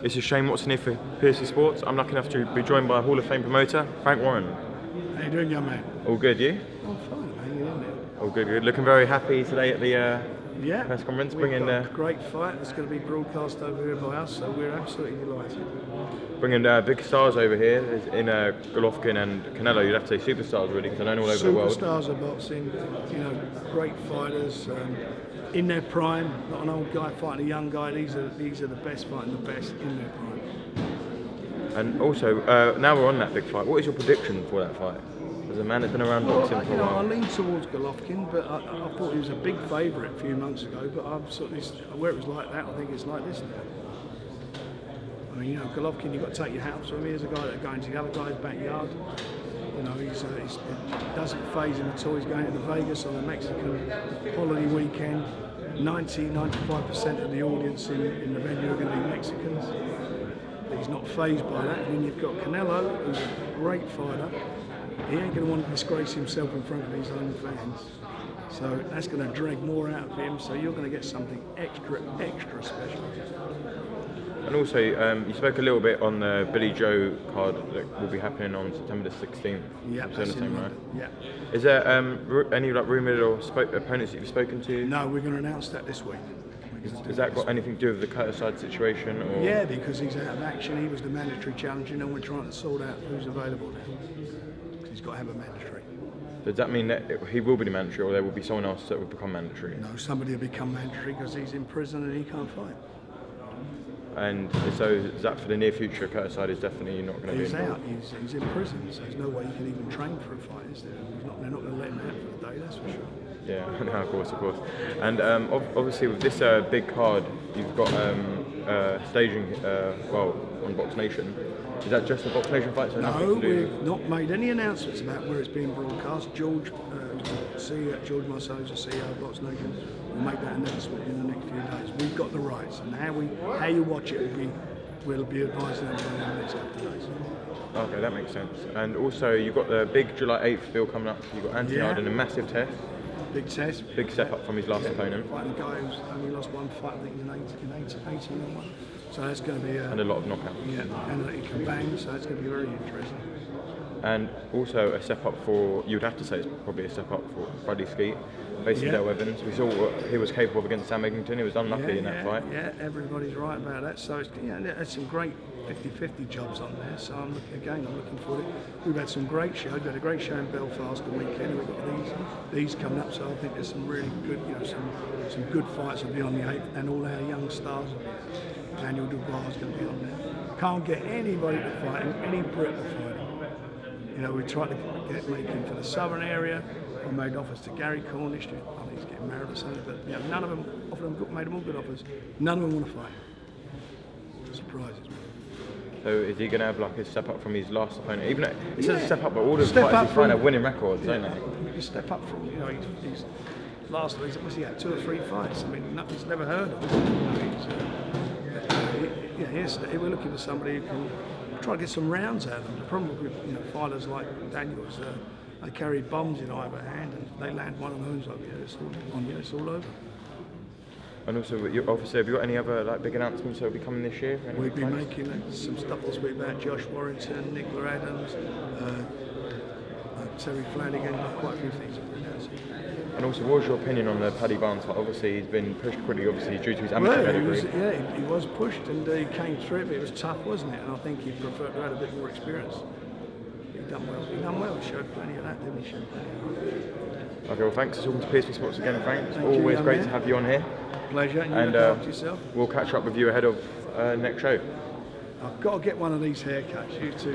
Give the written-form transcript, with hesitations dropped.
This is Shane Watson here for Piercy Sports. I'm lucky enough to be joined by a Hall of Fame promoter, Frank Warren. How you doing, young man? All good, you? I'm fine, man. You in there? All good, good. Looking very happy today at the press conference. We've got a great fight that's going to be broadcast over here by us, so we're absolutely delighted. Bringing big stars over here in Golovkin and Canelo. You'd have to say superstars, really, because they're known all over the world. Superstars of boxing, you know, great fighters. In their prime, not an old guy fighting a young guy. These are the best fighting the best in their prime. And also, now we're on that big fight. What is your prediction for that fight? As a man that's been around boxing for a while. I lean towards Golovkin, but I thought he was a big favourite a few months ago. But I'm sort of where it was like that. I think it's like this now. I mean, you know, Golovkin, you've got to take your hat off to him. Here's a guy that's going to the other guy's backyard. You know, it doesn't faze him at all. He's going to Vegas on a Mexican holiday weekend. 90–95% of the audience in the venue are going to be Mexicans. But he's not fazed by that. And then you've got Canelo, who's a great fighter. He ain't going to want to disgrace himself in front of his own fans. So that's going to drag more out of him. So you're going to get something extra special. And also, you spoke a little bit on the Billy Joe card that will be happening on September the 16th. Yeah, that's in London. Yeah. Is there any rumoured or opponents that you've spoken to? No, we're going to announce that this week. Has that got anything to do with the Curtis situation? Or? Yeah, because he's out of action. He was the mandatory challenger, and we're trying to sort out who's available now. Because he's got to have a mandatory. Does that mean that he will be the mandatory, or there will be someone else that will become mandatory? No, somebody will become mandatory because he's in prison and he can't fight. And so is that for the near future? Curtis is definitely not going to be involved. He's out. He's in prison, so there's no way he can even train for a fight, is there? They're not going to let him out for the day, that's for sure. Yeah, no, of course. And obviously with this big card, you've got staging, on Boxnation. Is that just the Boxnation fight? So no, we've not made any announcements about where it's being broadcast. George, George Marcello's the CEO of Boxnation. We'll make that announcement in the next few days. We've got the rights, and how you watch it will be advising everybody in the next couple of days. Okay, that makes sense. And also, you've got the big July 8th bill coming up. You've got Anthony Yarde in a massive test. Big test. Big step up from his last opponent. Fighting a guy who's only lost one fight, I think in 1801. So that's going to be and a lot of knockouts. Yeah, and he can bang, so it's going to be very interesting. And also a step up for, you would have to say it's probably a step up for Yarde Skeete, facing Dale Evans. We saw what he was capable of against Sam Eglinton. He was unlucky in that fight. Yeah, everybody's right about that. So it's, there's some great 50-50 jobs on there. So I'm looking forward to it. We've had some great shows. We had a great show in Belfast the weekend. We've got these coming up. So I think there's some really good, some good fights will be on the 8th, and all our young stars will be. Daniel Dubois is going to be on there. Can't get anybody to fight him, any Brit to fight him. You know, we tried to make him for the southern area. I made offers to Gary Cornish. I think he's getting married or something, but none of them made them all good offers. None of them want to fight. Surprises me. So is he going to have like a step up from his last opponent? Even though it says a step up, but all the fighters he's trying to winning records, don't they? You step up from, he's last week, what's he had, 2 or 3 fights? I mean, nothing's never heard of him. We're looking for somebody who can try to get some rounds out of them. The problem with fighters like Daniel is they carry bombs in either hand, and they land one of those over here. It's all over. And also, obviously, have you got any other big announcements that will be coming this year? We'll be making some stuff this week about Josh Warrington, Nicola Adams, Terry Flanagan. Quite a few things that we're announcing. And also, what was your opinion on the Paddy Barnes fight? Obviously, he's been pushed quickly, obviously, due to his amateur pedigree. He was pushed and he came through it, but it was tough, wasn't it? And I think he preferred to have a bit more experience. He done well. He showed plenty of that, didn't he? Okay, well, thanks for talking to Piercy Sports again, Frank. It's always great to have you on here. Pleasure, and you look after yourself. We'll catch up with you ahead of next show. I've got to get one of these haircuts, you too.